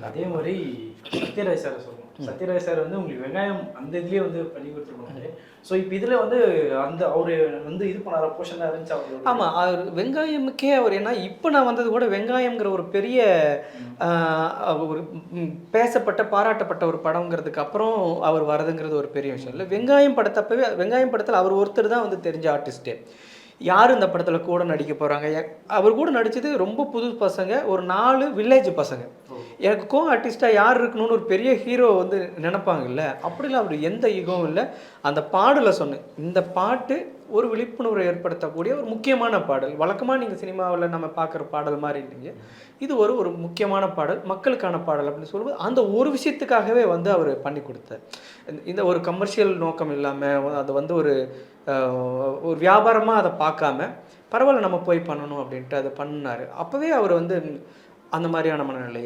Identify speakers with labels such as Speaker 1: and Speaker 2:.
Speaker 1: அதே மாதிரி சத்யராஜ் சார் சொல்லணும். சத்யராஜ் சார் வந்து உங்களுக்கு வெங்காயம் அந்த இதுலயே வந்து பண்ணி கொடுத்துருப்பாங்க. ஸோ இப்போ இதில் வந்து அந்த அவரு வந்து இது பண்ணார போர்ஷனாக இருந்துச்சு அவரோட.
Speaker 2: ஆமாம், அவர் வெங்காயமுக்கே அவர் ஏன்னா இப்போ நான் வந்தது கூட வெங்காயம்ங்கிற ஒரு பெரிய ஒரு பேசப்பட்ட பாராட்டப்பட்ட ஒரு படங்கிறதுக்கு அப்புறம் அவர் வரதுங்கிறது ஒரு பெரிய விஷயம் இல்லை. வெங்காயம் படத்தப்பவே வெங்காயம் படத்தில் அவர் ஒருத்தர் தான் வந்து தெரிஞ்ச ஆர்டிஸ்ட்டே. யார் இந்த படத்தில் கூட நடிக்க போகிறாங்க, அவர் கூட நடித்தது ரொம்ப புது பசங்க, ஒரு 4 வில்லேஜ் பசங்க. எனக்கு கோ ஆர்டிஸ்ட்டாக யார் இருக்கணும்னு ஒரு பெரிய ஹீரோ வந்து நினைப்பாங்கல்ல, அப்படிலாம் அப்படி எந்த ஈகோவும் இல்லை. அந்த பாடலை சொன்னேன், இந்த பாட்டு ஒரு விழிப்புணர்வை ஏற்படுத்தக்கூடிய ஒரு முக்கியமான பாடல். வழக்கமாக நீங்கள் சினிமாவில் நம்ம பார்க்குற பாடல் மாதிரி இல்லைங்க, இது ஒரு முக்கியமான பாடல், மக்களுக்கான பாடல் அப்படின்னு சொல்லும்போது அந்த ஒரு விஷயத்துக்காகவே வந்து அவர் பண்ணி கொடுத்தார். இந்த ஒரு கமர்ஷியல் நோக்கம் இல்லாமல் அது வந்து ஒரு வியாபாரமாக அதை பார்க்காம பரவாயில்ல நம்ம போய் பண்ணணும் அப்படின்ட்டு அதை பண்ணார். அப்போவே அவர் வந்து அந்த மாதிரியான மனநிலை